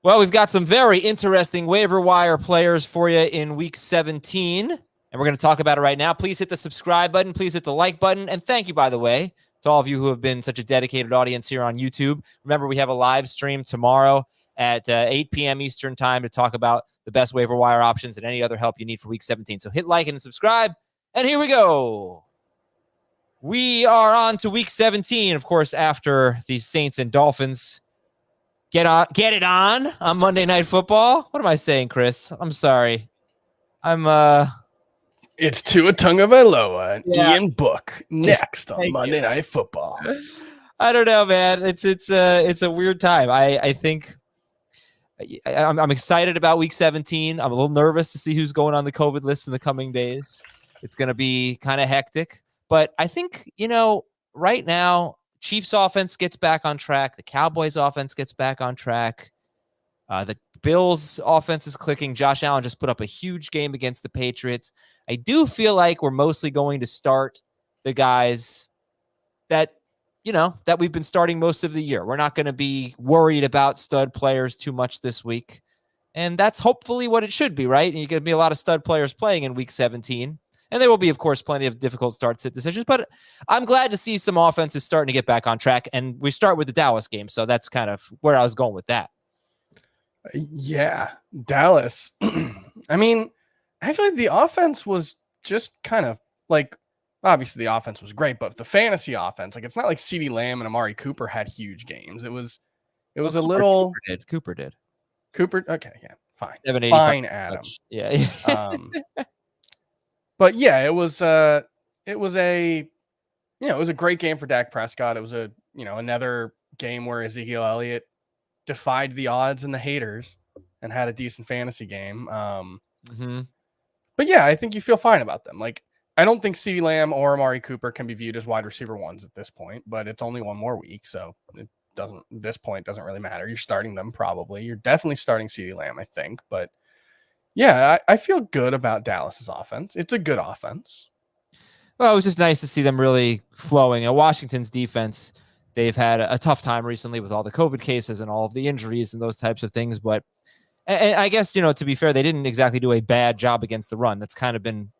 Well, we've got some very interesting waiver wire players for you in week 17, and we're going to talk about it right now. Please hit the subscribe button. Please hit the like button. And thank you, by the way, to all of you who have been such a dedicated audience here on YouTube. Remember, we have a live stream tomorrow at 8 p.m. Eastern time to talk about the best waiver wire options and any other help you need for week 17. So hit like and subscribe. And here we go. We are on to week 17, of course, after the Saints and Dolphins get it on Monday Night Football. What am I saying, Chris? I'm sorry. It's Tua Tagovailoa and Ian Book next on Monday Night Football. I don't know, man. It's a weird time. I think I'm excited about week 17. I'm a little nervous to see who's going on the COVID list in the coming days. It's going to be kind of hectic, but I think, right now, Chiefs offense gets back on track. The Cowboys offense gets back on track. The Bills offense is clicking. Josh Allen just put up a huge game against the Patriots. I do feel like we're mostly going to start the guys that we've been starting most of the year. We're not going to be worried about stud players too much this week. And that's hopefully what it should be, right? And you're going to be a lot of stud players playing in week 17. And there will be, of course, plenty of difficult start-sit decisions. But I'm glad to see some offenses starting to get back on track. And we start with the Dallas game. So that's kind of where I was going with that. Yeah, Dallas. I mean, actually, the offense was just kind of like, obviously the offense was great, but the fantasy offense, like it's not like CeeDee Lamb and Amari Cooper had huge games. It was a little. Cooper did. Okay, yeah, fine. Fine, Adam. Yeah. But yeah, it was a great game for Dak Prescott. It was another game where Ezekiel Elliott defied the odds and the haters and had a decent fantasy game. But yeah, I think you feel fine about them. Like, I don't think CeeDee Lamb or Amari Cooper can be viewed as wide receiver ones at this point, but it's only one more week, so it doesn't really matter. You're starting them probably. You're definitely starting CeeDee Lamb, I think, but yeah, I feel good about Dallas's offense. It's a good offense. Well, it was just nice to see them really flowing. Washington's defense, they've had a tough time recently with all the COVID cases and all of the injuries and those types of things. But I guess, to be fair, they didn't exactly do a bad job against the run. That's kind of been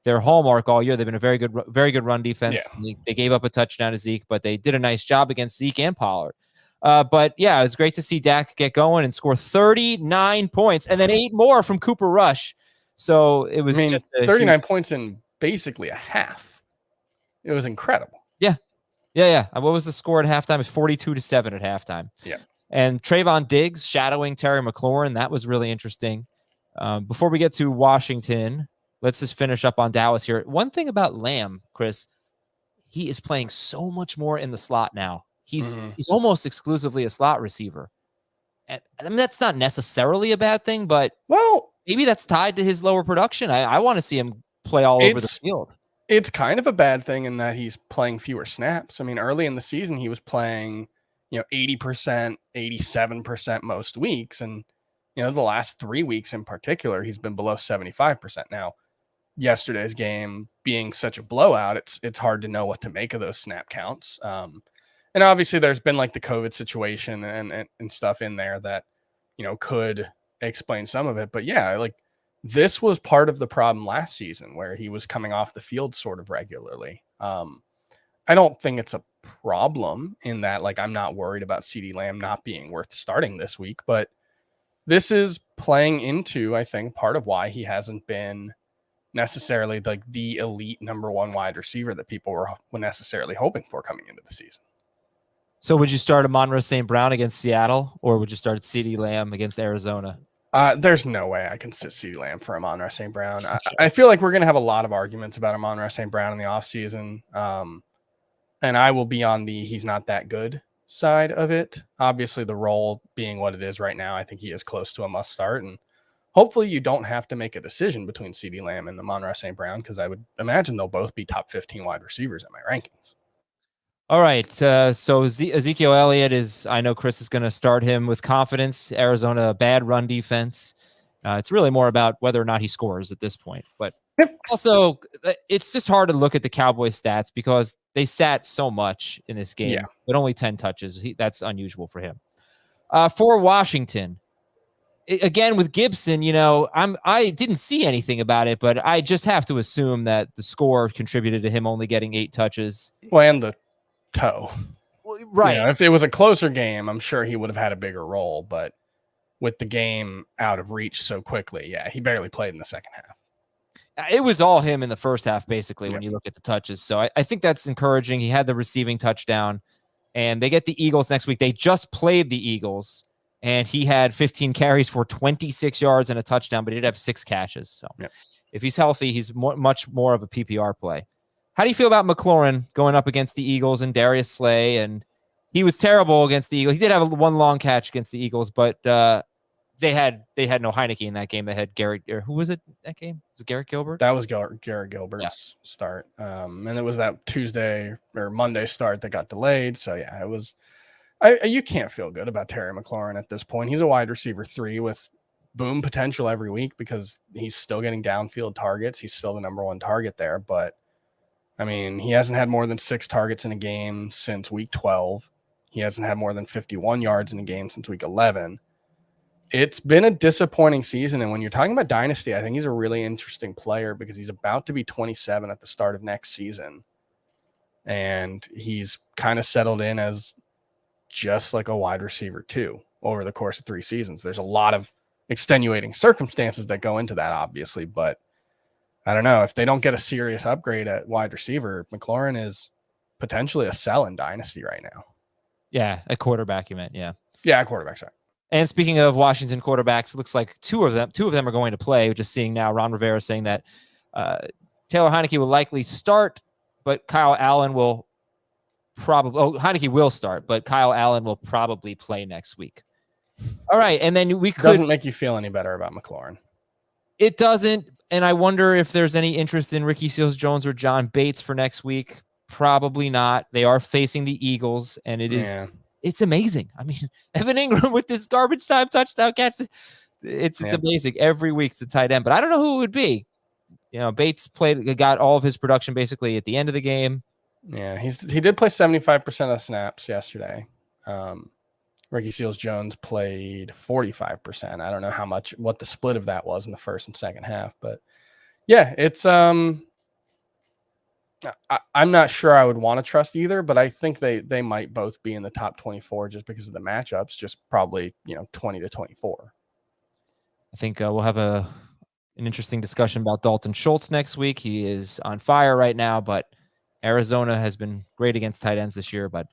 their hallmark all year. They've been a very good run defense. Yeah. They gave up a touchdown to Zeke, but they did a nice job against Zeke and Pollard. But yeah, it was great to see Dak get going and score 39 points and then 8 more from Cooper Rush. So it was just 39 points in basically a half. It was incredible. Yeah. What was the score at halftime? It was 42-7 at halftime. Yeah. And Trayvon Diggs shadowing Terry McLaurin. That was really interesting. Before we get to Washington, let's just finish up on Dallas here. One thing about Lamb, Chris, he is playing so much more in the slot now. He's almost exclusively a slot receiver. And I mean, that's not necessarily a bad thing, but maybe that's tied to his lower production. I want to see him play all over the field. It's kind of a bad thing in that he's playing fewer snaps. I mean, early in the season, he was playing, 80%, 87% most weeks. And, the last 3 weeks in particular, he's been below 75%. Now, yesterday's game being such a blowout, it's hard to know what to make of those snap counts. And obviously there's been like the COVID situation and stuff in there that, could explain some of it. But yeah, like this was part of the problem last season where he was coming off the field sort of regularly. I don't think it's a problem in that, like, I'm not worried about CeeDee Lamb not being worth starting this week, but this is playing into, I think, part of why he hasn't been necessarily like the elite number one wide receiver that people were necessarily hoping for coming into the season. So would you start Amon-Ra St. Brown against Seattle, or would you start CeeDee Lamb against Arizona? There's no way I can sit CeeDee Lamb for Amon-Ra St. Brown. I feel like we're going to have a lot of arguments about Amon-Ra St. Brown in the offseason. And I will be on the he's not that good side of it. Obviously, the role being what it is right now, I think he is close to a must start. And hopefully you don't have to make a decision between CeeDee Lamb and Amon-Ra St. Brown, because I would imagine they'll both be top 15 wide receivers in my rankings. All right. So Ezekiel Elliott I know Chris is going to start him with confidence. Arizona, bad run defense. It's really more about whether or not he scores at this point. But also, it's just hard to look at the Cowboys stats because they sat so much in this game, but only 10 touches. That's unusual for him. For Washington, again, with Gibson, I didn't see anything about it, but I just have to assume that the score contributed to him only getting 8 touches. Well, and the toe. Right. If it was a closer game, I'm sure he would have had a bigger role, but with the game out of reach so quickly, yeah, he barely played in the second half. It was all him in the first half, basically, when you look at the touches. So I think that's encouraging. He had the receiving touchdown, and they get the Eagles next week. They just played the Eagles, and he had 15 carries for 26 yards and a touchdown, but he did have 6 catches. So if he's healthy, he's much more of a PPR play. How do you feel about McLaurin going up against the Eagles and Darius Slay? And he was terrible against the Eagles. He did have one long catch against the Eagles, but they had no Heineke in that game. They had Garrett. Who was it that game? Was it Garrett Gilbert? That was Garrett Gilbert's start. And it was that Tuesday or Monday start that got delayed. So, yeah, it was you can't feel good about Terry McLaurin at this point. He's a wide receiver 3 with boom potential every week because he's still getting downfield targets. He's still the number 1 target there. But, I mean, he hasn't had more than 6 targets in a game since week 12. He hasn't had more than 51 yards in a game since week 11. It's been a disappointing season. And when you're talking about dynasty, I think he's a really interesting player because he's about to be 27 at the start of next season. And he's kind of settled in as just like a wide receiver 2 over the course of 3 seasons. There's a lot of extenuating circumstances that go into that, obviously, but I don't know. If they don't get a serious upgrade at wide receiver, McLaurin is potentially a sell in dynasty right now. Yeah, a quarterback, you meant, yeah. Yeah, a quarterback, sorry. And speaking of Washington quarterbacks, it looks like two of them are going to play. We're just seeing now Ron Rivera saying that Taylor Heineke will likely start, but Kyle Allen will Heineke will start, but Kyle Allen will probably play next week. All right, and then doesn't make you feel any better about McLaurin. It doesn't, and I wonder if there's any interest in Ricky Seals-Jones or John Bates for next week. Probably not. They are facing the Eagles, and it's amazing. I mean, Evan Ingram with this garbage time touchdown catch, it's amazing. Every week it's a tight end, but I don't know who it would be. Bates got all of his production basically at the end of the game. Yeah, he did play 75% of the snaps yesterday. Ricky Seals-Jones played 45%. I don't know what the split of that was in the first and second half, but yeah, it's I'm not sure I would want to trust either, but I think they might both be in the top 24 just because of the matchups, just probably 20 to 24. I think we'll have an interesting discussion about Dalton Schultz next week. He is on fire right now, but Arizona has been great against tight ends this year, but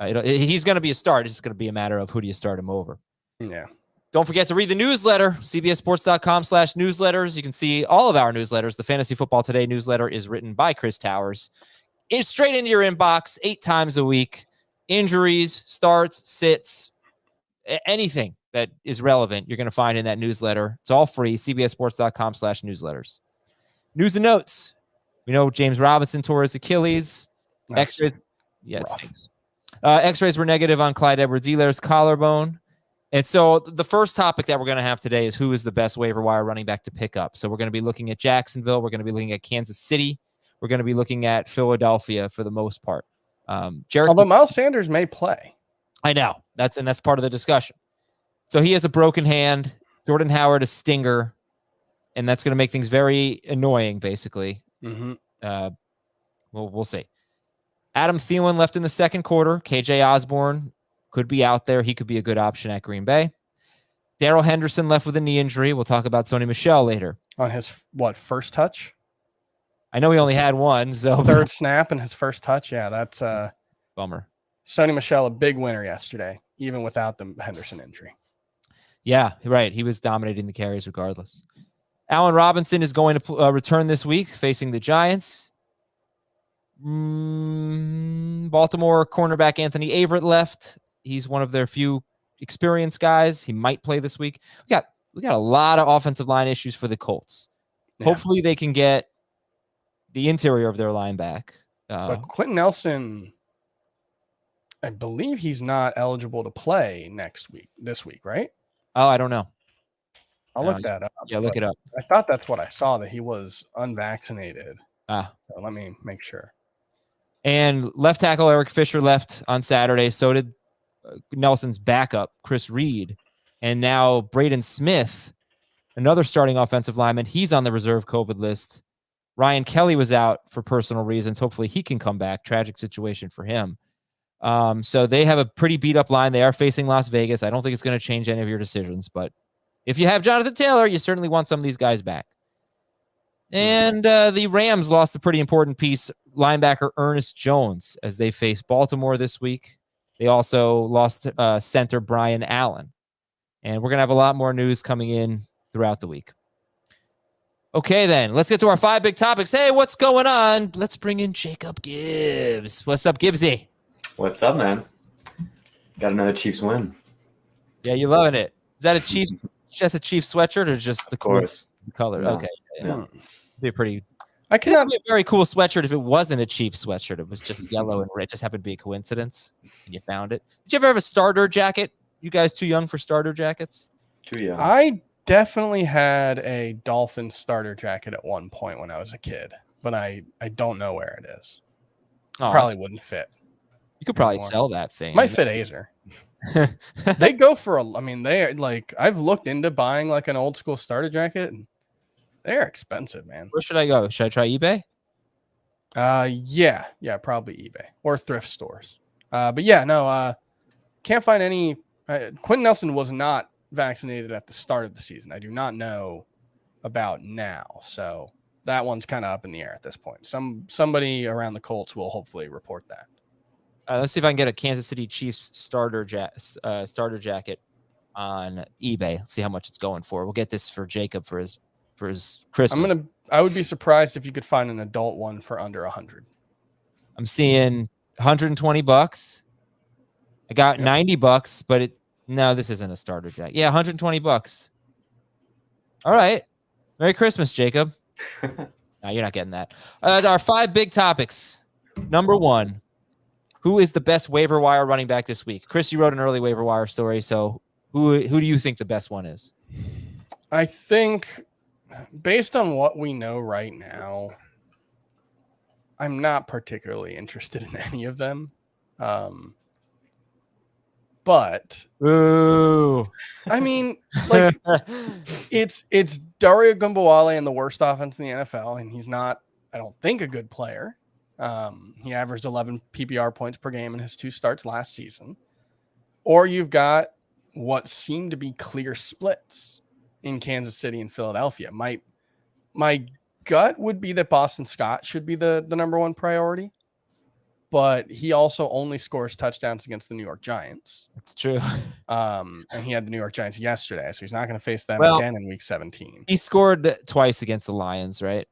he's going to be a start. It's just going to be a matter of who do you start him over. Yeah. Don't forget to read the newsletter, cbssports.com/newsletters. You can see all of our newsletters. The Fantasy Football Today newsletter is written by Chris Towers. It's straight into your inbox 8 times a week. Injuries, starts, sits, anything that is relevant, you're going to find in that newsletter. It's all free, cbssports.com/newsletters. News and notes. We know James Robinson tore his Achilles. X-rays. Yeah, it stinks. X-rays were negative on Clyde Edwards-Helaire's collarbone. And so the first topic that we're going to have today is who is the best waiver wire running back to pick up. So we're going to be looking at Jacksonville. We're going to be looking at Kansas City. We're going to be looking at Philadelphia for the most part. Although Miles Sanders may play. I know. That's part of the discussion. So he has a broken hand. Jordan Howard a stinger. And that's going to make things very annoying, basically. Mm-hmm. We'll see. Adam Thielen left in the second quarter. KJ Osborne could be out there. He could be a good option at Green Bay. Darrell Henderson left with a knee injury. We'll talk about Sony Michel later. On his, first touch? I know he only had one. So third snap and his first touch. Yeah, that's bummer. Sony Michel, a big winner yesterday, even without the Henderson injury. Yeah, right. He was dominating the carries regardless. Allen Robinson is going to return this week facing the Giants. Baltimore cornerback Anthony Averett left. He's one of their few experienced guys. He might play this week. We got a lot of offensive line issues for the Colts. Yeah. Hopefully they can get the interior of their line back. But Quentin Nelson, I believe he's not eligible to play this week, right? Oh, I don't know. I'll look that up. Yeah, look it up. I thought that's what I saw, that he was unvaccinated. So let me make sure. And left tackle Eric Fisher left on Saturday. So did Nelson's backup, Chris Reed. And now Braden Smith, another starting offensive lineman, he's on the reserve COVID list. Ryan Kelly was out for personal reasons. Hopefully he can come back. Tragic situation for him. So they have a pretty beat up line. They are facing Las Vegas. I don't think it's going to change any of your decisions, but if you have Jonathan Taylor, you certainly want some of these guys back. And the Rams lost a pretty important piece, linebacker Ernest Jones, as they face Baltimore this week. They also lost center Brian Allen. And we're going to have a lot more news coming in throughout the week. Okay, then. Let's get to our 5 big topics. Hey, what's going on? Let's bring in Jacob Gibbs. What's up, Gibbsy? What's up, man? Got another Chiefs win. Yeah, you loving it. Is that a Chiefs? Just a Chiefs sweatshirt or just the cool color? No. Okay. Yeah. Be a pretty. I cannot be a very cool sweatshirt if it wasn't a Chiefs sweatshirt. It was just yellow and red. It just happened to be a coincidence, and you found it. Did you ever have a starter jacket? You guys too young for starter jackets? Too young. I definitely had a Dolphins starter jacket at one point when I was a kid, but I don't know where it is. Oh, Probably wouldn't fit. You could probably anymore. sell that thing. Might fit Azer. They go for they like, I've looked into buying like an old school starter jacket, and they're expensive, man. Where should I go? Should I try eBay? Yeah, probably eBay or thrift stores. But yeah, no, can't find any. Quentin Nelson was not vaccinated at the start of the season. I do not know about now, so that one's kind of up in the air at this point. Somebody around the Colts will hopefully report that. Let's see if I can get a Kansas City Chiefs starter jacket on eBay. Let's see how much it's going for. We'll get this for Jacob for his Christmas. I would be surprised if you could find an adult one for under 100. I'm seeing $120. I got $90, but no, this isn't a starter jacket. Yeah, $120. All right. Merry Christmas, Jacob. No, you're not getting that. Our 5 big topics. Number 1. Who is the best waiver wire running back this week? Chris, you wrote an early waiver wire story, so who do you think the best one is? I think, based on what we know right now, I'm not particularly interested in any of them. But ooh, I mean, like, it's Dario Ogunbowale in the worst offense in the NFL, and he's not, I don't think, a good player. He averaged 11 PPR points per game in his 2 starts last season. Or you've got what seem to be clear splits in Kansas City and Philadelphia. My gut would be that Boston Scott should be the number 1 priority, but he also only scores touchdowns against the New York Giants. That's true. And he had the New York Giants yesterday, so he's not going to face them again in week 17. He scored twice against the Lions, right?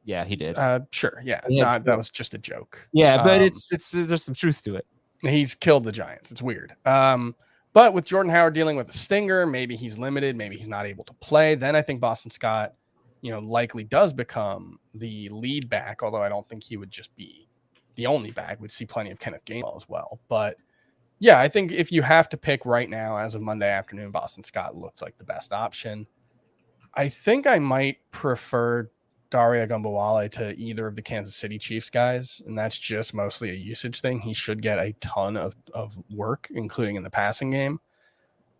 Yeah, he did. Sure. Yeah. That was just a joke. Yeah, but it's there's some truth to it. He's killed the Giants. It's weird. But with Jordan Howard dealing with a stinger, maybe he's limited, maybe he's not able to play. Then I think Boston Scott, likely does become the lead back, although I don't think he would just be the only back. We'd see plenty of Kenneth Gainwell as well. But yeah, I think if you have to pick right now as of Monday afternoon, Boston Scott looks like the best option. I think I might prefer Dario Ogunbowale to either of the Kansas City Chiefs guys, and that's just mostly a usage thing. He should get a ton of work, including in the passing game,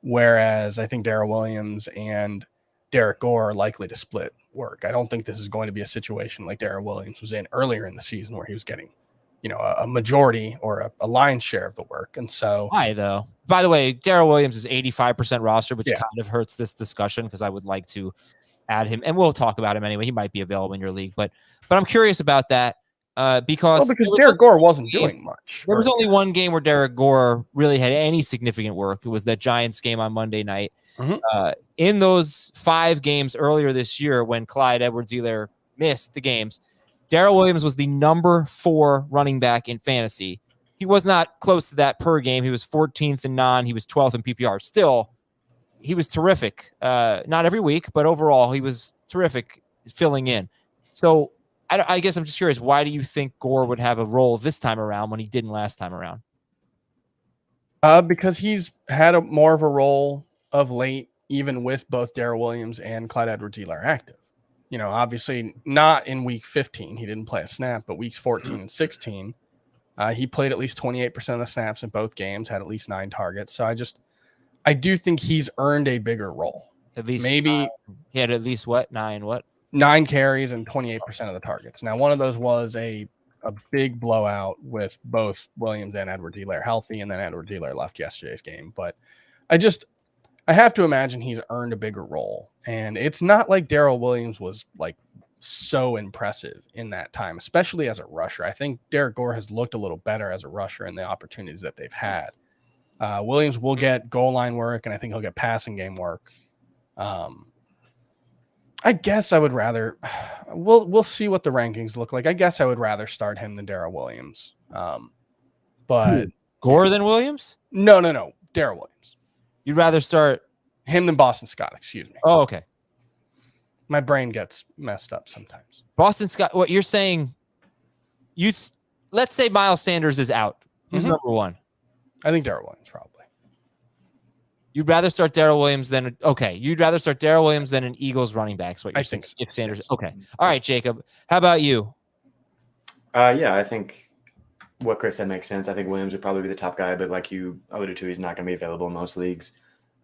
whereas I think Darrell Williams and Derek Gore are likely to split work. I don't think this is going to be a situation like Darrell Williams was in earlier in the season where he was getting, a majority or a lion's share of the work. And so why though? By the way, Darrell Williams is 85% roster, which Yeah. kind of hurts this discussion because I would like to add him, and we'll talk about him anyway. He might be available in your league, but I'm curious about that because Derek Gore wasn't doing much. There was only one game where Derek Gore really had any significant work. It was that Giants game on Monday night. Mhm. In those 5 games earlier this year, when Clyde Edwards-Helaire missed the games, Darrell Williams was the number 4 running back in fantasy. He was not close to that per game. He was 14th in non. He was 12th in PPR. Still, he was terrific. Not every week, but overall, he was terrific filling in. So I guess I'm just curious, why do you think Gore would have a role this time around when he didn't last time around? Because he's had more of a role of late, even with both Darrell Williams and Clyde Edwards-Helaire active. Obviously not in week 15. He didn't play a snap, but weeks 14 and 16, he played at least 28% of the snaps in both games, had at least 9 targets. So I do think he's earned a bigger role. At least Maybe he had at least what? 9 carries and 28% of the targets. Now, one of those was a big blowout with both Williams and Edwards-Helaire healthy, and then Edwards-Helaire left yesterday's game. But I have to imagine he's earned a bigger role. And it's not like Darrell Williams was like so impressive in that time, especially as a rusher. I think Derek Gore has looked a little better as a rusher in the opportunities that they've had. Williams will get goal line work, and I think he'll get passing game work. I guess I would rather. We'll see what the rankings look like. I guess I would rather start him than Darrell Williams. But Gore than Williams? No, Darrell Williams. You'd rather start him than Boston Scott. Excuse me. Oh, okay. My brain gets messed up sometimes. Boston Scott. What you're saying? Let's say Miles Sanders is out. Who's number one? I think Darrell Williams probably. You'd rather start Darrell Williams than You'd rather start Darrell Williams than an Eagles running back. What you're saying? So. If Sanders, okay. All right, Jacob. How about you? Yeah, I think what Chris said makes sense. I think Williams would probably be the top guy, but like you alluded to, he's not going to be available in most leagues.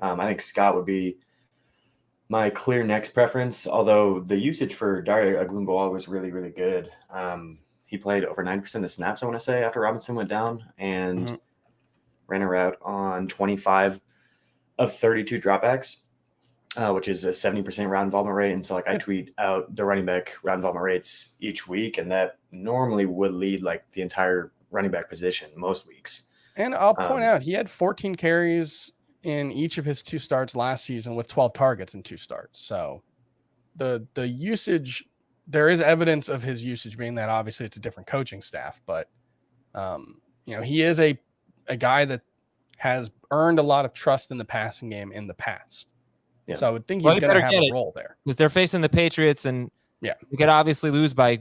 I think Scott would be my clear next preference. Although the usage for Dare Ogunbowale was really, really good. He played over 90% of the snaps, I want to say, after Robinson went down, and ran a route on 25 of 32 dropbacks, which is a 70% route involvement rate. And so like I tweet out the running back route involvement rates each week, and that normally would lead like the entire running back position most weeks. And I'll point out, he had 14 carries in each of his 2 starts last season with 12 targets in 2 starts. So the usage, there is evidence of his usage being that. Obviously it's a different coaching staff, but he is a guy that has earned a lot of trust in the passing game in the past. Yeah. So I would think he's going to have a role there. Because they're facing the Patriots, and they could obviously lose by,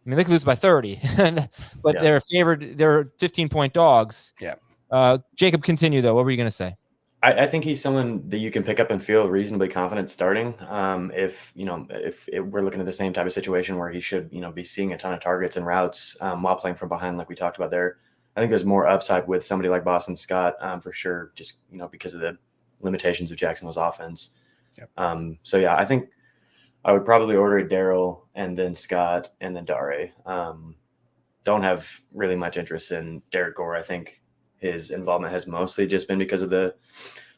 they could lose by 30, but they're favored. They're 15-point dogs. Yeah. Jacob, continue though. What were you going to say? I think he's someone that you can pick up and feel reasonably confident starting. If we're looking at the same type of situation where he should, be seeing a ton of targets and routes while playing from behind, like we talked about there. I think there's more upside with somebody like Boston Scott for sure, just because of the limitations of Jacksonville's offense. Yep. So yeah, I think I would probably order Darrell and then Scott and then Dare. Don't have really much interest in Derek Gore. I think his involvement has mostly just been because of the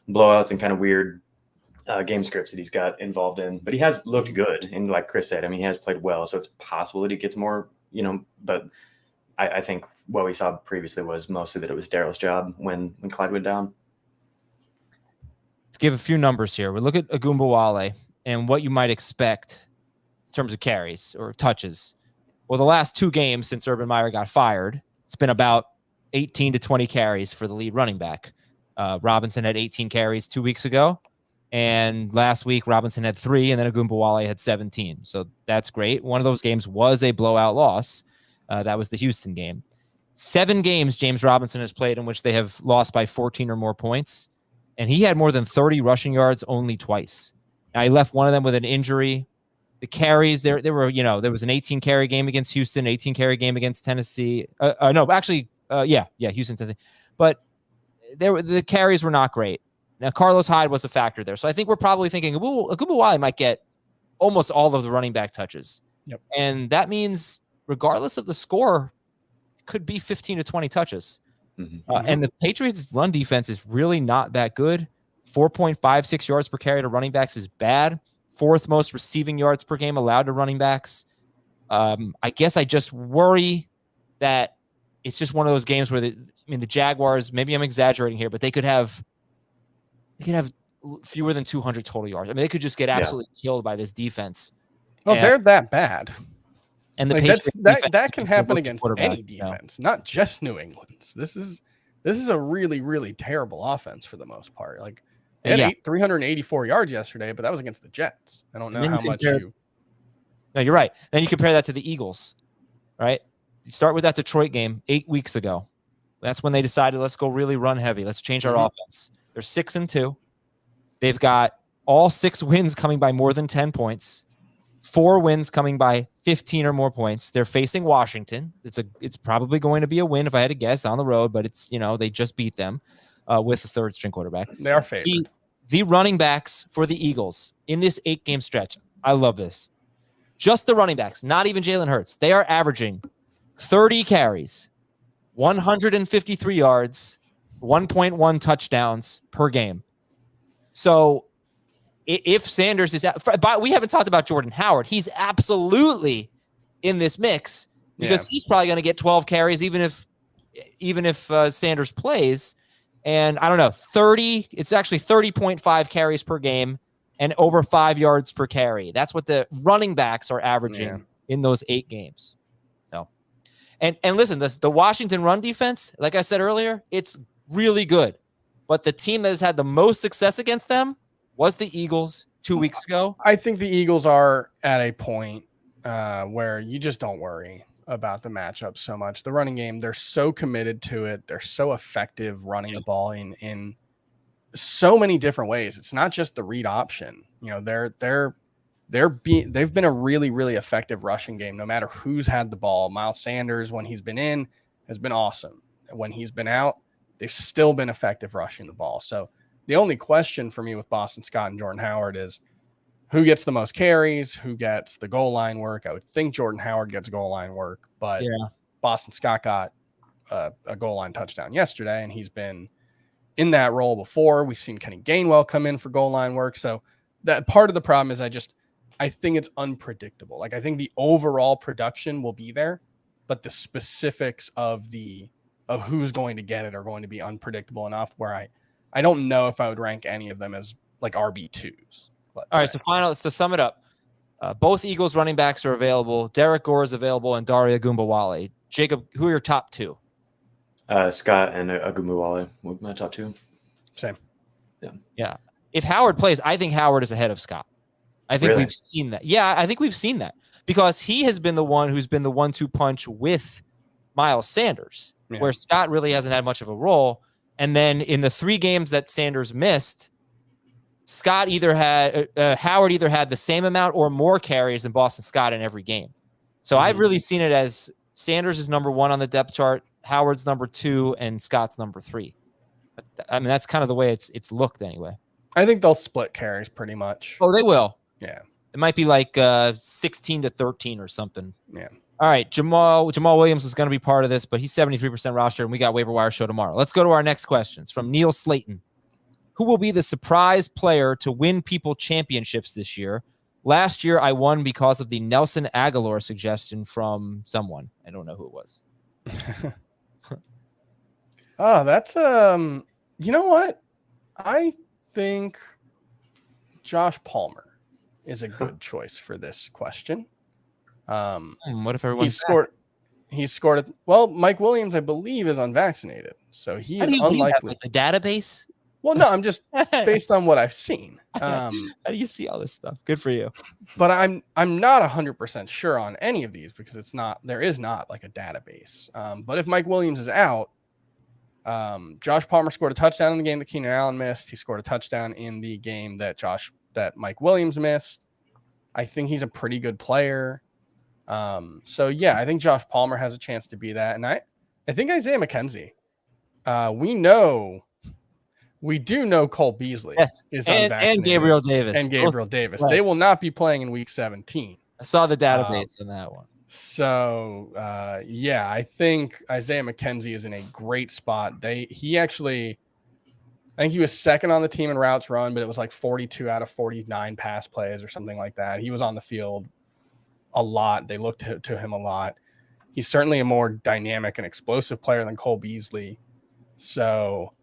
blowouts and kind of weird game scripts that he's got involved in. But he has looked good, and like Chris said, he has played well, so it's possible that he gets more. But I think what we saw previously was mostly that it was Darrell's job when Clyde went down. Let's give a few numbers here. We look at Ogunbowale and what you might expect in terms of carries or touches. Well, the last 2 games since Urban Meyer got fired, it's been about 18 to 20 carries for the lead running back. Robinson had 18 carries 2 weeks ago, and last week Robinson had 3, and then Ogunbowale had 17. So that's great. One of those games was a blowout loss. That was the Houston game. 7 games James Robinson has played in which they have lost by 14 or more points, and he had more than 30 rushing yards only twice. Now, he left one of them with an injury. The carries, there was an 18 carry game against Houston, 18 carry game against Tennessee. Houston, Tennessee. But the carries were not great. Now, Carlos Hyde was a factor there. So I think we're probably thinking Ogunbowale might get almost all of the running back touches. Yep. And that means regardless of the score, it could be 15 to 20 touches. And the Patriots' run defense is really not that good. 4.56 yards per carry to running backs is bad. 4th most receiving yards per game allowed to running backs. I guess I just worry that it's just one of those games where the Jaguars, maybe I'm exaggerating here, but they could have fewer than 200 total yards. They could just get absolutely killed by this defense. Well, they're that bad. And the Patriots that can happen against any defense, not just New England's. This is a really, really terrible offense for the most part. Like they had 384 yards yesterday, but that was against the Jets. I don't know how much you. No, you're right. Then you compare that to the Eagles, right? You start with that Detroit game 8 weeks ago. That's when they decided, let's go really run heavy. Let's change our offense. They're 6-2. They've got all 6 wins coming by more than 10 points. 4 wins coming by 15 or more points. They're facing Washington. It's probably going to be a win if I had to guess on the road, but it's, they just beat them. with the third string quarterback. They are favored. The running backs for the Eagles in this 8-game stretch. I love this. Just the running backs, not even Jalen Hurts. They are averaging 30 carries, 153 yards, 1.1 touchdowns per game. So if Sanders is out, but we haven't talked about Jordan Howard. He's absolutely in this mix because he's probably going to get 12 carries, even if Sanders plays. And I don't know, it's actually 30.5 carries per game and over 5 yards per carry. That's what the running backs are averaging in those 8 games. So, and listen, the Washington run defense, like I said earlier, it's really good. But the team that has had the most success against them was the Eagles 2 weeks ago. I think the Eagles are at a point where you just don't worry about the matchup so much. The running game, they're so committed to it. They're so effective running the ball in so many different ways. It's not just the read option. You know, they've been a really, really effective rushing game no matter who's had the ball. Miles Sanders, when he's been in, has been awesome. When he's been out, they've still been effective rushing the ball. So the only question for me with Boston Scott and Jordan Howard is who gets the most carries, who gets the goal line work. I would think Jordan Howard gets goal line work, but Boston Scott got a goal line touchdown yesterday, and he's been in that role before. We've seen Kenny Gainwell come in for goal line work. So that part of the problem is I think it's unpredictable. Like I think the overall production will be there, but the specifics of who's going to get it are going to be unpredictable enough where I don't know if I would rank any of them as like RB2s. All right, so to sum it up, both Eagles running backs are available. Derek Gore is available, and Daria Ogunbowale. Jacob, who are your top 2? Scott and Ogunbowale were my top 2. Same. Yeah. If Howard plays, I think Howard is ahead of Scott. I think we've seen that. Yeah, I think we've seen that because he has been the one who's been the 1-2 punch with Miles Sanders, where Scott really hasn't had much of a role. And then in the 3 games that Sanders missed, Howard either had the same amount or more carries than Boston Scott in every game. So I've really seen it as Sanders is number 1 on the depth chart, Howard's number 2, and Scott's number 3. I mean, that's kind of the way it's looked anyway. I think they'll split carries pretty much. Oh, they will. Yeah. It might be like 16-13 or something. Yeah. All right, Jamal Williams is going to be part of this, but he's 73% roster, and we got Waiver Wire Show tomorrow. Let's go to our next questions from Neil Slayton. Who will be the surprise player to win people championships this year? Last year, I won because of the Nelson Aguilar suggestion from someone. I don't know who it was. Oh, that's you know what? I think Josh Palmer is a good choice for this question. What if everyone he scored well, Mike Williams, I believe, is unvaccinated. So he is unlikely. Like the database? Well, no, I'm just based on what I've seen. How do you see all this stuff? Good for you. But I'm not 100% sure on any of these because there is not like a database. But if Mike Williams is out, Josh Palmer scored a touchdown in the game that Keenan Allen missed. He scored a touchdown in the game that Mike Williams missed. I think he's a pretty good player. So yeah, I think Josh Palmer has a chance to be that. And I think Isaiah McKenzie. We do know Cole Beasley is unvaccinated. And Gabriel Davis. Right. They will not be playing in week 17. I saw the database on that one. So, I think Isaiah McKenzie is in a great spot. I think he was second on the team in routes run, but it was like 42 out of 49 pass plays or something like that. He was on the field a lot. They looked to him a lot. He's certainly a more dynamic and explosive player than Cole Beasley. So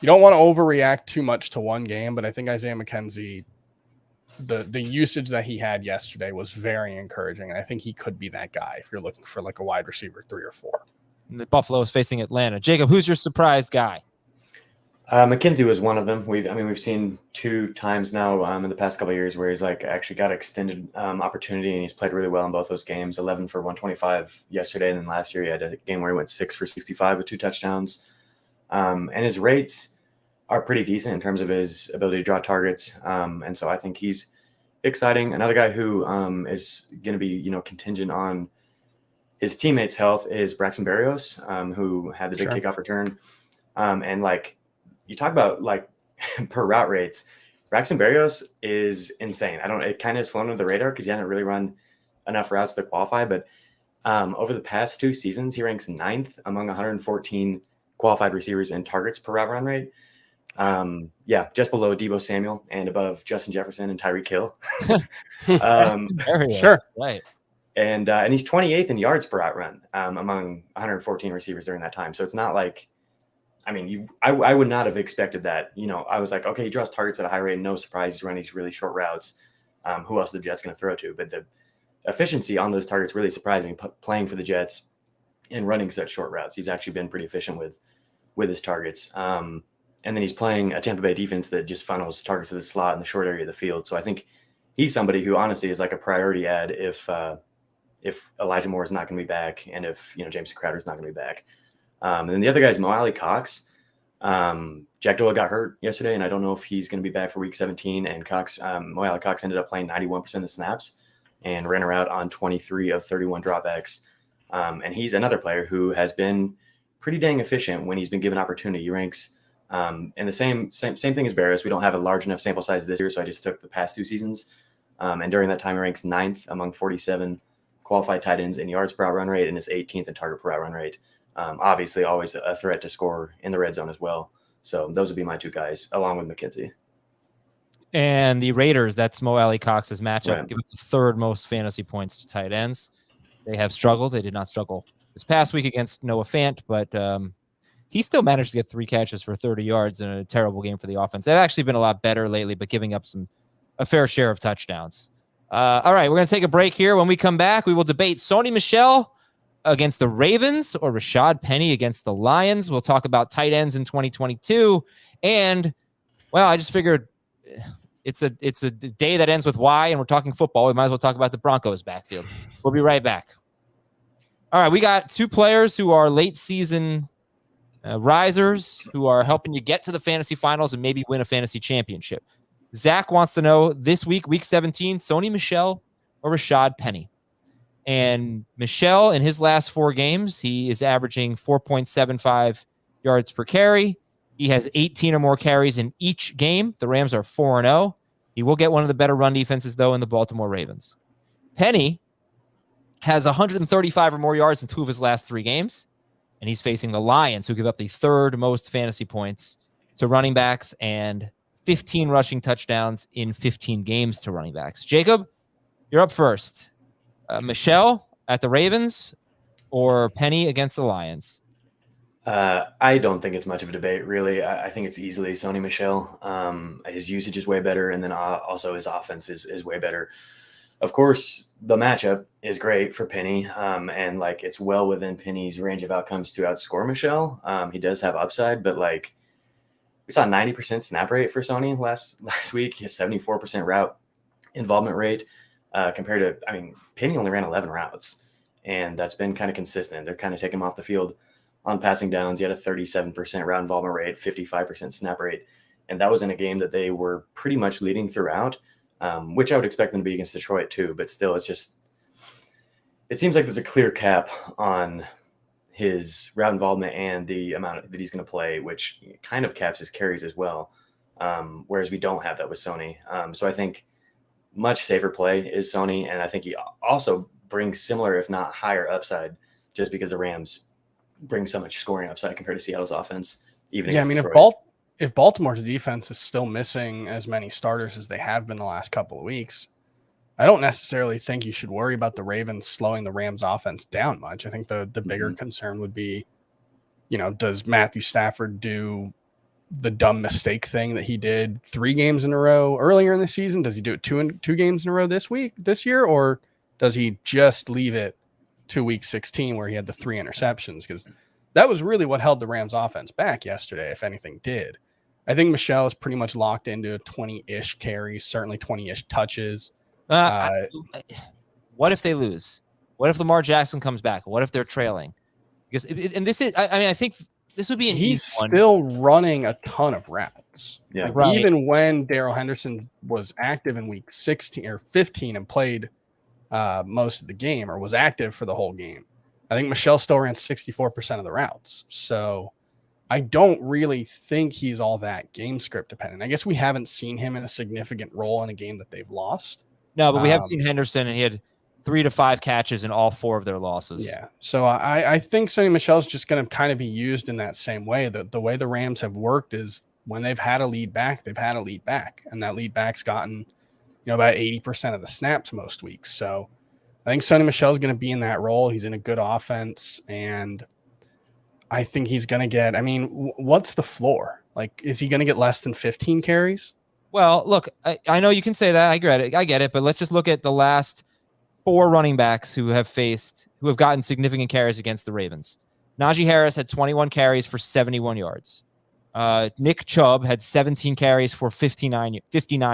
you don't want to overreact too much to one game, but I think Isaiah McKenzie, the usage that he had yesterday was very encouraging. And I think he could be that guy if you're looking for like a wide receiver 3 or 4. And the Buffalo is facing Atlanta. Jacob, who's your surprise guy? McKenzie was one of them. We've seen 2 times now in the past couple of years where he's like actually got extended opportunity and he's played really well in both those games. 11 for 125 yesterday, and then last year he had a game where he went 6 for 65 with 2 touchdowns. And his rates are pretty decent in terms of his ability to draw targets. And so I think he's exciting. Another guy who is going to be contingent on his teammates' health is Braxton Berrios, who had the big kickoff return. And like you talk about like per route rates. Braxton Berrios is insane. It kind of has flown under the radar because he hasn't really run enough routes to qualify. But over the past 2 seasons, he ranks 9th among 114 qualified receivers in targets per route run rate. Just below Deebo Samuel and above Justin Jefferson and Tyreek Hill. Sure. Right. And he's 28th in yards per route run among 114 receivers during that time. So it's not like, I would not have expected that. I was like, okay, he draws targets at a high rate. No surprise, he's running these really short routes. Who else are the Jets going to throw to? But the efficiency on those targets really surprised me. Playing for the Jets and running such short routes, he's actually been pretty efficient with his targets. And then he's playing a Tampa Bay defense that just funnels targets to the slot in the short area of the field. So I think he's somebody who honestly is like a priority add if Elijah Moore is not going to be back and if Jameson Crowder is not going to be back. And then the other guy is Mo Cox. Jack Doyle got hurt yesterday, and I don't know if he's going to be back for week 17. And Mo Cox ended up playing 91% of the snaps and ran a route on 23 of 31 dropbacks. And he's another player who has been pretty dang efficient when he's been given opportunity. He ranks and the same thing as Berrios. We don't have a large enough sample size this year, so I just took the past 2 seasons. And during that time, he ranks 9th among 47 qualified tight ends in yards per route run rate and is 18th in target per route run rate. Obviously, always a threat to score in the red zone as well. So those would be my 2 guys, along with McKenzie. And the Raiders, that's Mo Cox's matchup. Right. Give it the 3rd most fantasy points to tight ends. They have struggled. They did not struggle this past week against Noah Fant, but he still managed to get 3 catches for 30 yards in a terrible game for the offense. They've actually been a lot better lately, but giving up a fair share of touchdowns. All right, we're going to take a break here. When we come back, we will debate Sony Michel against the Ravens or Rashaad Penny against the Lions. We'll talk about tight ends in 2022. And, well, I just figured it's a day that ends with Y, and we're talking football. We might as well talk about the Broncos backfield. We'll be right back. All right, we got 2 players who are late season risers who are helping you get to the fantasy finals and maybe win a fantasy championship. Zach wants to know this week, week 17, Sony Michel or Rashaad Penny. And Michel, in his last 4 games, he is averaging 4.75 yards per carry. He has 18 or more carries in each game. The Rams are 4-0. He will get one of the better run defenses, though, in the Baltimore Ravens. Penny has 135 or more yards in 2 of his last 3 games. And he's facing the Lions, who give up the 3rd most fantasy points to running backs and 15 rushing touchdowns in 15 games to running backs. Jacob, you're up first. Michel at the Ravens or Penny against the Lions? I don't think it's much of a debate, really. I think it's easily Sony Michel. His usage is way better, and then also his offense is way better. Of course, the matchup is great for Penny, and like it's well within Penny's range of outcomes to outscore Michel. He does have upside, but like we saw 90% snap rate for Sony last week. He has 74% route involvement rate compared to, Penny only ran 11 routes, and that's been kind of consistent. They're kind of taking him off the field on passing downs. He had a 37% route involvement rate, 55% snap rate, and that was in a game that they were pretty much leading throughout, which I would expect them to be against Detroit too. But still, it seems like there's a clear cap on his route involvement and the amount that he's going to play, which kind of caps his carries as well, whereas we don't have that with Sony. So I think much safer play is Sony, and I think he also brings similar, if not higher, upside just because the Rams bring so much scoring upside compared to Seattle's offense. If Baltimore's defense is still missing as many starters as they have been the last couple of weeks, I don't necessarily think you should worry about the Ravens slowing the Rams offense down much. I think the bigger concern would be, does Matthew Stafford do the dumb mistake thing that he did 3 games in a row earlier in the season? Does he do it two games in a row this year? Or does he just leave it to week 16 where he had the 3 interceptions? Because that was really what held the Rams offense back yesterday, if anything did. I think Michel is pretty much locked into 20-ish carries, certainly 20-ish touches. What if they lose? What if Lamar Jackson comes back? What if they're trailing? Because I think this would be he's still running a ton of routes. Yeah, right. Even when Darrell Henderson was active in week 16 or 15 and played most of the game, or was active for the whole game, I think Michel still ran 64% of the routes. So I don't really think he's all that game script dependent. I guess we haven't seen him in a significant role in a game that they've lost. No, but we have seen Henderson, and he had 3 to 5 catches in all 4 of their losses. Yeah. So I think Sony Michel's just going to kind of be used in that same way. The way the Rams have worked is when they've had a lead back, they've had a lead back. And that lead back's gotten, about 80% of the snaps most weeks. So I think Sony Michel's going to be in that role. He's in a good offense. And I think he's going to get, what's the floor? Like, is he going to get less than 15 carries? Well, look, I know you can say that. I get it. But let's just look at the last 4 running backs who have gotten significant carries against the Ravens. Najee Harris had 21 carries for 71 yards. Nick Chubb had 17 carries for 59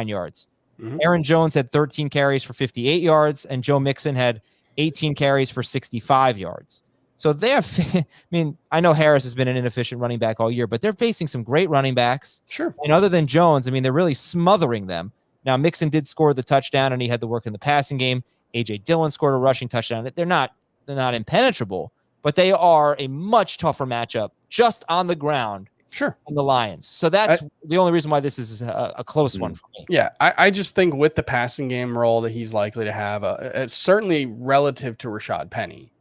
yards. Mm-hmm. Aaron Jones had 13 carries for 58 yards, and Joe Mixon had 18 carries for 65 yards. So I know Harris has been an inefficient running back all year, but they're facing some great running backs. Sure. And other than Jones, they're really smothering them. Now, Mixon did score the touchdown, and he had to work in the passing game. A.J. Dillon scored a rushing touchdown. They're not impenetrable, but they are a much tougher matchup just on the ground. Sure. On the Lions. So that's the only reason why this is a close one for me. Yeah, I just think with the passing game role that he's likely to have, certainly relative to Rashaad Penny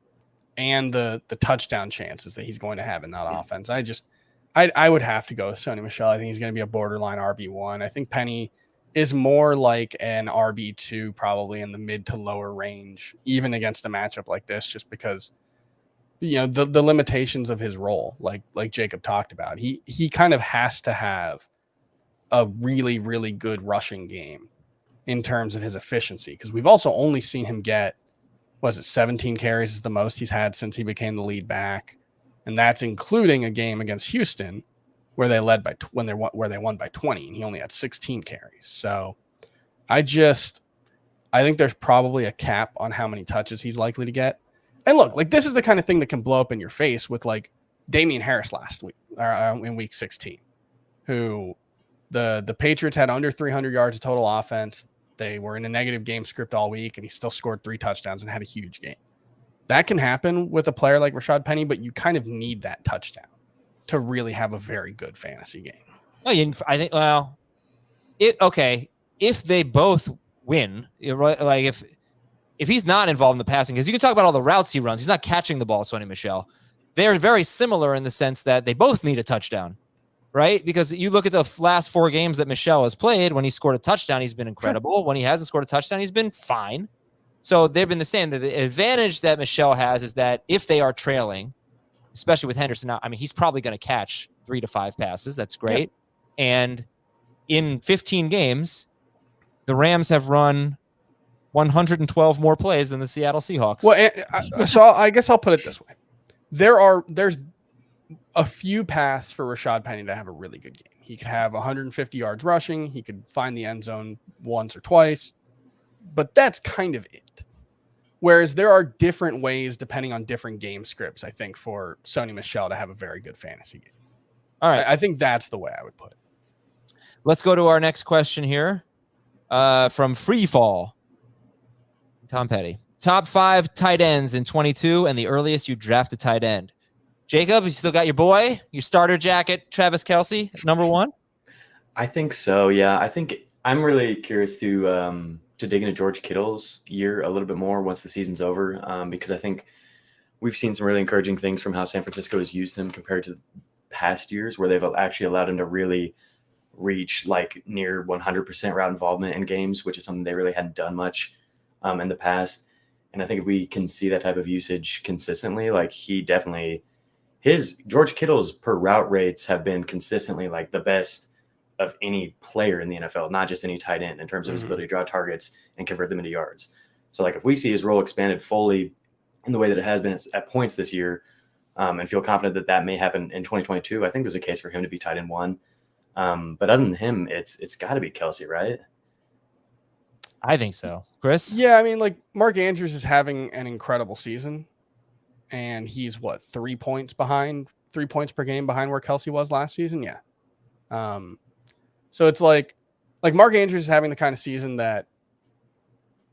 and the touchdown chances that he's going to have in that offense, I would have to go with Sony Michel. I think he's going to be a borderline RB1. I think Penny is more like an RB2, probably in the mid to lower range, even against a matchup like this, just because the limitations of his role, like Jacob talked about. He kind of has to have a really, really good rushing game in terms of his efficiency, because we've also only seen him get, 17 carries is the most he's had since he became the lead back, and that's including a game against Houston where they won by 20, and he only had 16 carries. So I think there's probably a cap on how many touches he's likely to get. And look, this is the kind of thing that can blow up in your face with Damian Harris last week in week 16, who the Patriots had under 300 yards of total offense. They were in a negative game script all week, and he still scored 3 touchdowns and had a huge game. That can happen with a player like Rashaad Penny, but you kind of need that touchdown to really have a very good fantasy game. I think, if they both win, if he's not involved in the passing, because you can talk about all the routes he runs, he's not catching the ball, Sony Michel. They're very similar in the sense that they both need a touchdown, right? Because you look at the last 4 games that Michel has played, when he scored a touchdown, he's been incredible. Sure. When he hasn't scored a touchdown, he's been fine. So they've been the same. The advantage that Michel has is that if they are trailing, especially with Henderson now, he's probably going to catch 3 to 5 passes. That's great. Yeah. And in 15 games, the Rams have run 112 more plays than the Seattle Seahawks. Well, so I guess I'll put it this way. There's a few paths for Rashaad Penny to have a really good game. He could have 150 yards rushing. He could find the end zone once or twice, but that's kind of it. Whereas there are different ways, depending on different game scripts, I think, for Sony Michel to have a very good fantasy game. All right. I think that's the way I would put it. Let's go to our next question here from Freefall. Tom Petty. Top 5 tight ends in 22 and the earliest you draft a tight end. Jacob, you still got your boy, your starter jacket, Travis Kelce, number 1? I think so, yeah. I think I'm really curious to dig into George Kittle's year a little bit more once the season's over, because I think we've seen some really encouraging things from how San Francisco has used him compared to past years, where they've actually allowed him to really reach near 100% route involvement in games, which is something they really hadn't done much in the past. And I think if we can see that type of usage consistently, George Kittle's per route rates have been consistently the best of any player in the NFL, not just any tight end, in terms of his ability to draw targets and convert them into yards. So if we see his role expanded fully in the way that it has been at points this year, and feel confident that may happen in 2022, I think there's a case for him to be tight end 1. But other than him, it's got to be Kelce, right? I think so. Chris? Yeah, Mark Andrews is having an incredible season, and he's 3 points per game behind where Kelce was last season? Yeah. So it's like Mark Andrews is having the kind of season that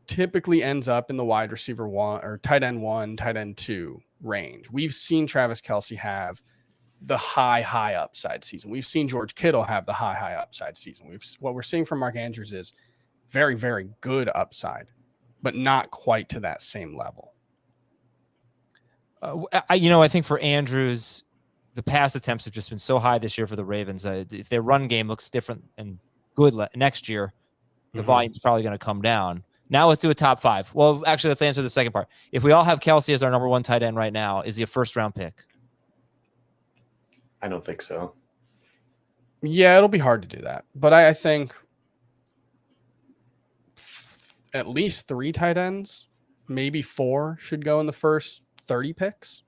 typically ends up in the wide receiver 1 or tight end 1, tight end 2 range. We've seen Travis Kelce have the high upside season. We've seen George Kittle have the high upside season. What we're seeing from Mark Andrews is very, very good upside, but not quite to that same level. I think for Andrews, the pass attempts have just been so high this year for the Ravens. If their run game looks different and good next year, the volume's probably going to come down. Now let's do a top 5. Well, actually, let's answer the second part. If we all have Kelce as our number 1 tight end right now, is he a first-round pick? I don't think so. Yeah, it'll be hard to do that. But I think at least 3 tight ends, maybe 4, should go in the first 30 picks.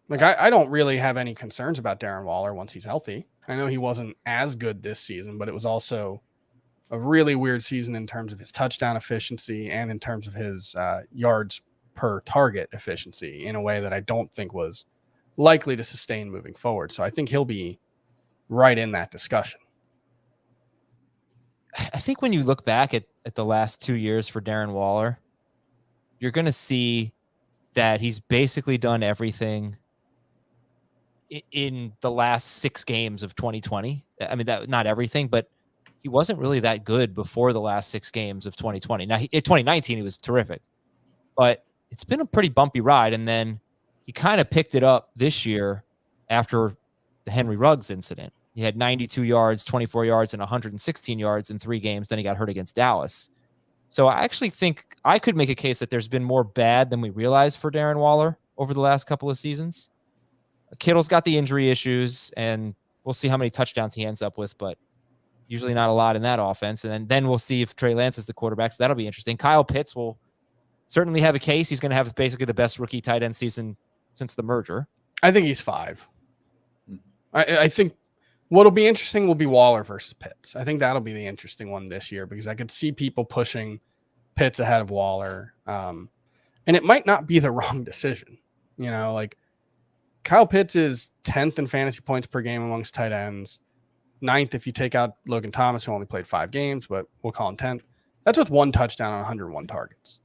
Like, I don't really have any concerns about Darren Waller once he's healthy. I know he wasn't as good this season, but it was also a really weird season in terms of his touchdown efficiency and in terms of his yards per target efficiency in a way that I don't think was likely to sustain moving forward. So I think he'll be right in that discussion. I think when you look back at the last 2 years for Darren Waller, you're going to see that he's basically done everything in the last 6 games of 2020. I mean, that not everything, but he wasn't really that good before the last 6 games of 2020. Now, in 2019, he was terrific, but it's been a pretty bumpy ride. And then he kind of picked it up this year after the Henry Ruggs incident. He had 92 yards, 24 yards, and 116 yards in 3 games. Then he got hurt against Dallas. So I actually think I could make a case that there's been more bad than we realize for Darren Waller over the last couple of seasons. Kittle's got the injury issues, and we'll see how many touchdowns he ends up with, but usually not a lot in that offense. And then we'll see if Trey Lance is the quarterback, so that'll be interesting. Kyle Pitts will certainly have a case. He's going to have basically the best rookie tight end season since the merger. I think he's 5. I think what'll be interesting will be Waller versus Pitts. I think that'll be the interesting one this year because I could see people pushing Pitts ahead of Waller. And it might not be the wrong decision. You know, like Kyle Pitts is 10th in fantasy points per game amongst tight ends. 9th if you take out Logan Thomas, who only played 5 games, but we'll call him 10th. That's with 1 touchdown on 101 targets.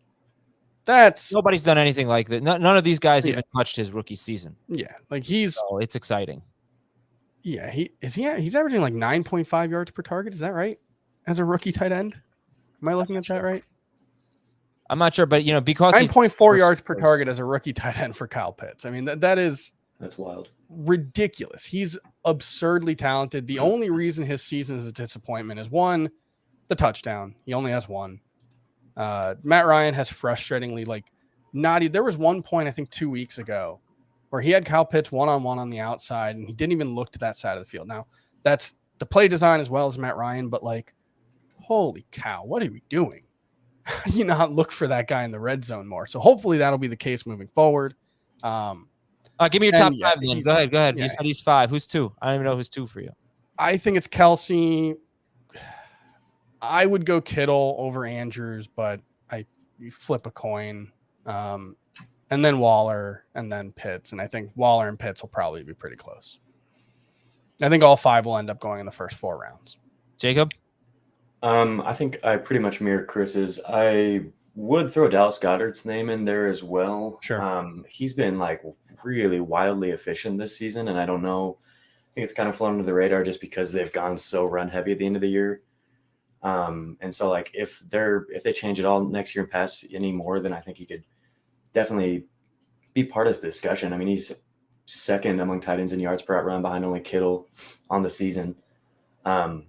That's nobody's done anything like that. None of these guys even touched his rookie season. Yeah, like it's exciting. Yeah, he's averaging like 9.5 yards per target. Is that right? As a rookie tight end, am I looking at that right? I'm not sure, but because 9.4 yards per target as a rookie tight end for Kyle Pitts. I mean that's wild, ridiculous. He's absurdly talented. The only reason his season is a disappointment is 1, the touchdown. He only has 1. Matt Ryan has frustratingly there was one point I think 2 weeks ago where he had Kyle Pitts one-on-one on the outside and he didn't even look to that side of the field. Now that's the play design as well as Matt Ryan, but holy cow, what are we doing? How do you not look for that guy in the red zone more? So hopefully that'll be the case moving forward. Give me your top 5 then. Go ahead. Yeah. You said he's 5. Who's 2? I don't even know who's 2 for you. I think it's Kelce. I would go Kittle over Andrews, but you flip a coin. And then Waller and then Pitts. And I think Waller and Pitts will probably be pretty close. I think all 5 will end up going in the first 4 rounds. Jacob? I think I pretty much mirror Chris's. I would throw Dallas Goedert's name in there as well. Sure. He's been really wildly efficient this season, and I don't know. I think it's kind of flown under the radar just because they've gone so run heavy at the end of the year. And so if they change it all next year and pass any more, then I think he could definitely be part of this discussion. I mean, he's 2nd among tight ends in yards per out run behind only Kittle on the season. And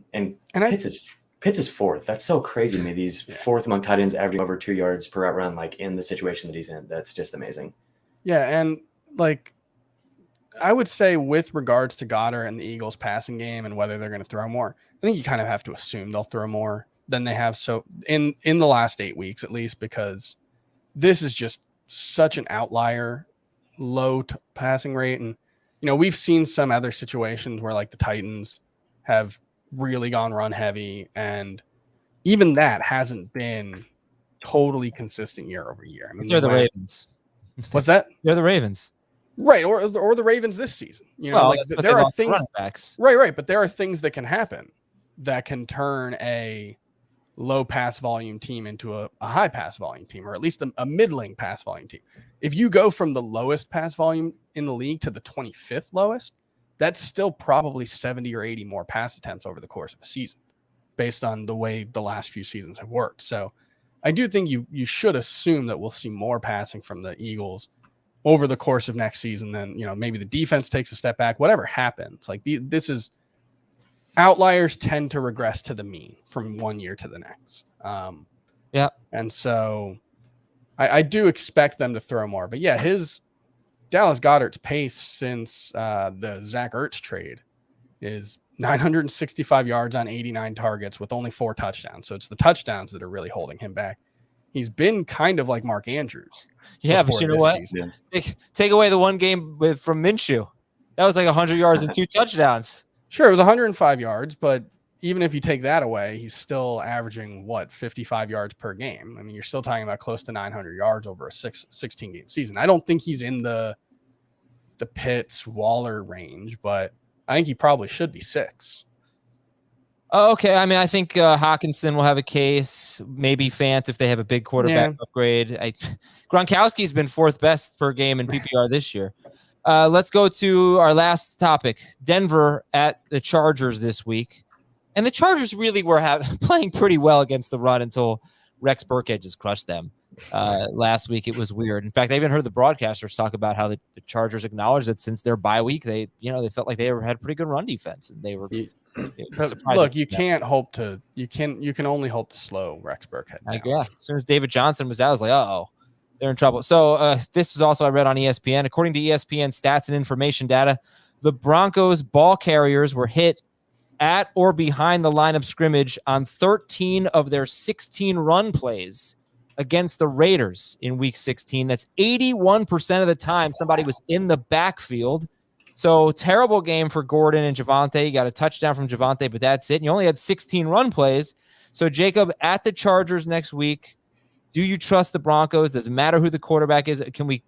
Pitts is 4th. That's so crazy to me. He's 4th among tight ends, averaging over 2 yards per out run, in the situation that he's in. That's just amazing. Yeah, and I would say with regards to Goddard and the Eagles passing game and whether they're going to throw more, I think you kind of have to assume they'll throw more than they have so in the last 8 weeks, at least, because this is just such an outlier low passing rate. And, we've seen some other situations where the Titans have really gone run heavy, and even that hasn't been totally consistent year over year. I mean, they're the Ravens. What's that? They're the Ravens. Right, or the Ravens this season. There are things, right, but there are things that can happen that can turn a low pass volume team into a high pass volume team, or at least a middling pass volume team. If you go from the lowest pass volume in the league to the 25th lowest, that's still probably 70 or 80 more pass attempts over the course of a season, based on the way the last few seasons have worked. So I do think you should assume that we'll see more passing from the Eagles over the course of next season. Then, maybe the defense takes a step back, whatever happens. Like this is, outliers tend to regress to the mean from one year to the next. Yeah. And so I do expect them to throw more, but yeah, his Dallas Goedert's pace since the Zach Ertz trade is 965 yards on 89 targets with only 4 touchdowns. So it's the touchdowns that are really holding him back. He's been kind of like Mark Andrews. Yeah, but you know what? Take away the one game from Minshew. That was like 100 yards and 2 touchdowns. Sure, it was 105 yards, but even if you take that away, he's still averaging 55 yards per game. I mean, you're still talking about close to 900 yards over a 16-game season. I don't think he's in the Pitts Waller range, but I think he probably should be 6. Oh, okay. I mean, I think Hawkinson will have a case. Maybe Fant if they have a big quarterback upgrade. Gronkowski's been 4th best per game in PPR this year. Let's go to our last topic. Denver at the Chargers this week. And the Chargers really were playing pretty well against the run until Rex Burkhead just crushed them. Last week, it was weird. In fact, I even heard the broadcasters talk about how the Chargers acknowledged that since their bye week, they felt like they had a pretty good run defense, and they were. Look, you can't hope to. You can only hope to slow Rex Burkhead down. Yeah, as soon as David Johnson was out, I was like, uh-oh, they're in trouble. So this was also I read on ESPN. According to ESPN stats and information data, the Broncos ball carriers were hit at or behind the line of scrimmage on 13 of their 16 run plays against the Raiders in week 16. That's 81% of the time somebody was in the backfield. So terrible game for Gordon and Javonte. You got a touchdown from Javonte, but that's it. And you only had 16 run plays. So Jacob, at the Chargers next week, do you trust the Broncos? Does it matter who the quarterback is? Can we,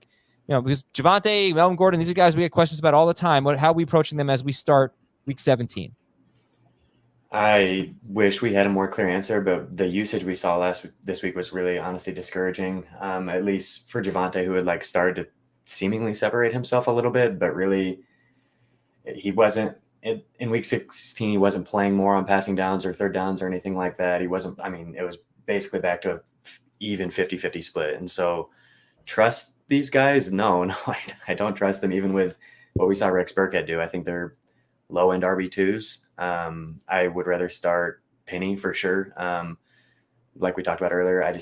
because Javonte, Melvin Gordon, these are guys we get questions about all the time. How are we approaching them as we start week 17? I wish we had a more clear answer, but the usage we saw this week was really honestly discouraging. At least for Javonte, who had started to seemingly separate himself a little bit, but really he wasn't in week 16. He wasn't playing more on passing downs or third downs or anything like that. He wasn't. I mean, it was basically back to a even 50-50 split. And so, trust these guys? No, I don't trust them. Even with what we saw Rex Burkhead do, I think they're low-end RB2s. I would rather start Penny for sure. Like we talked about earlier, I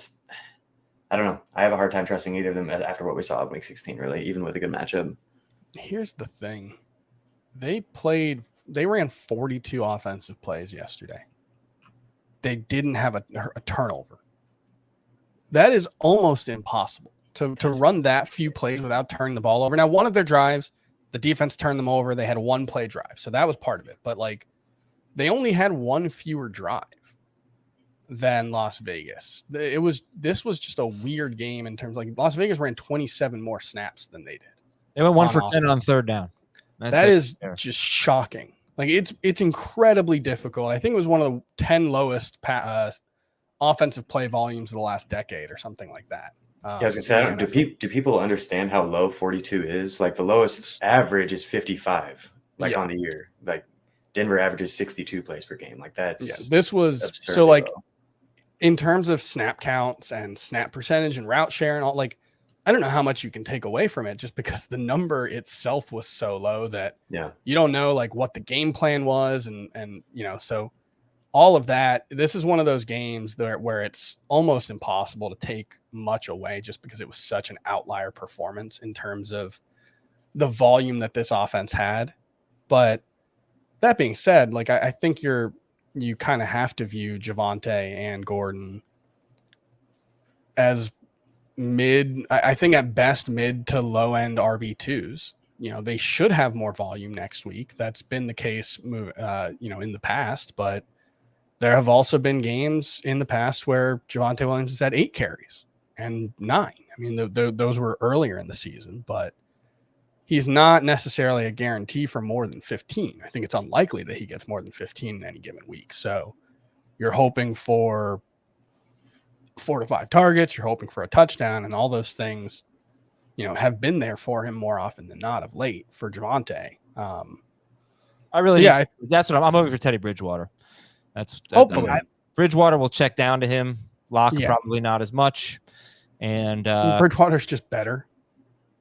don't know. I have a hard time trusting either of them after what we saw in week 16, really, even with a good matchup. Here's the thing. They ran 42 offensive plays yesterday. They didn't have a turnover. That is almost impossible to run that few plays without turning the ball over. Now, one of their drives, the defense turned them over. They had a 1-play drive. So that was part of it. But they only had 1 fewer drive than Las Vegas. This was just a weird game in terms Las Vegas ran 27 more snaps than they did. They went 1 for 10 on third down. That is just shocking. It's incredibly difficult. I think it was one of the 10 lowest offensive play volumes of the last decade or something like that. I was gonna say, do people understand how low 42 is? The lowest average is 55, on the year. Denver averages 62 plays per game. This was so low. In terms of snap counts and snap percentage and route share and all, I don't know how much you can take away from it just because the number itself was so low that you don't know what the game plan was and so all of that. This is one of those games where it's almost impossible to take much away just because it was such an outlier performance in terms of the volume that this offense had. But that being said, I think you kind of have to view Javonte and Gordon as I think at best mid to low end RB2s. They should have more volume next week. That's been the case, in the past, but there have also been games in the past where Javonte Williams has had 8 carries and 9. I mean, those were earlier in the season, but he's not necessarily a guarantee for more than 15. I think it's unlikely that he gets more than 15 in any given week. So you're hoping for 4 to 5 targets. You're hoping for a touchdown, and all those things, have been there for him more often than not of late for Javonte. I really, that's what I'm hoping for Teddy Bridgewater. Hopefully. Bridgewater will check down to him. Locke probably not as much. And Bridgewater's just better.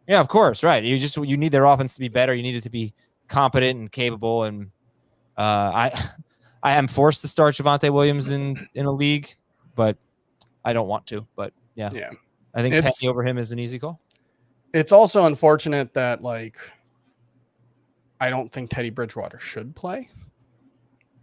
Yeah, of course, right. You need their offense to be better. You need it to be competent and capable. And I am forced to start Javonte Williams in a league, but I don't want to. But yeah. I think Penny over him is an easy call. It's also unfortunate that I don't think Teddy Bridgewater should play,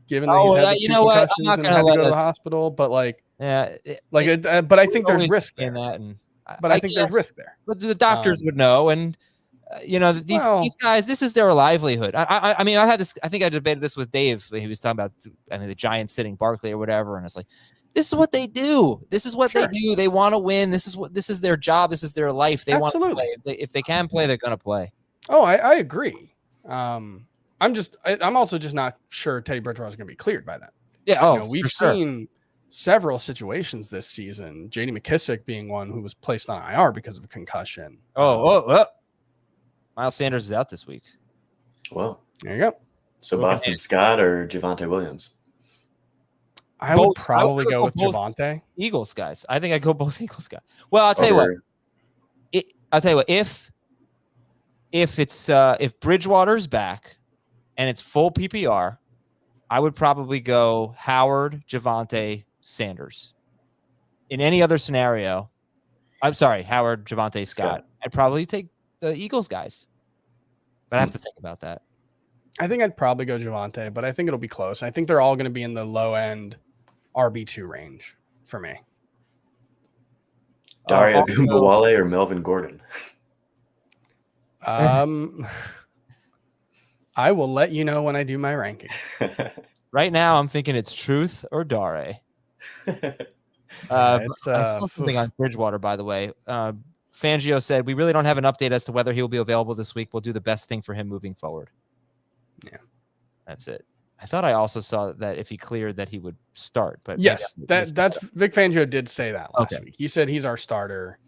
given that he's had the two concussions and had to go to the hospital. But but I think there's risk there. I think there's risk there. But the doctors would know, and these guys, this is their livelihood. I mean, I think I debated this with Dave. He was talking about the Giants sitting Barkley or whatever, and it's like, this is what they do. This is what they do. They want to win. This is their job. This is their life. They want to play. If they can play, they're going to play. Oh, I agree. I'm also just not sure Teddy Bridgewater is going to be cleared by that. Yeah. We've seen several situations this season. J.D. McKissick being one who was placed on IR because of a concussion. Miles Sanders is out this week. Well, there you go. So Boston Scott or Javonte Williams? I would probably go with Javonte. Eagles guys. I think I go both Eagles guys. Well, I'll tell you what. If Bridgewater's back and it's full PPR, I would probably go Howard, Javonte, Sanders. In any other scenario, I'm sorry, Howard, Javonte, Scott. I'd probably take the Eagles guys. But I have to think about that. I think I'd probably go Javonte, but I think it'll be close. I think they're all going to be in the low end RB2 range for me. Dario Ogunbowale or Melvin Gordon? I will let you know when I do my rankings. Right now, I'm thinking it's Truth or Dare. I saw something on Bridgewater, by the way. Fangio said, we really don't have an update as to whether he will be available this week. We'll do the best thing for him moving forward. Yeah, that's it. I thought I also saw that if he cleared that he would start. But yes, that's Vic Fangio did say that last week. He said he's our starter,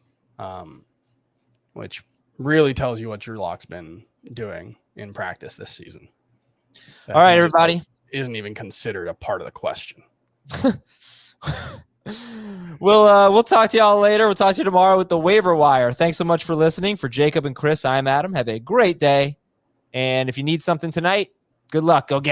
which really tells you what Drew Lock's been doing in practice this season. All right, everybody. Isn't even considered a part of the question. We'll talk to y'all later. We'll talk to you tomorrow with the waiver wire. Thanks so much for listening. For Jacob and Chris, I'm Adam. Have a great day. And if you need something tonight, good luck. Go get it.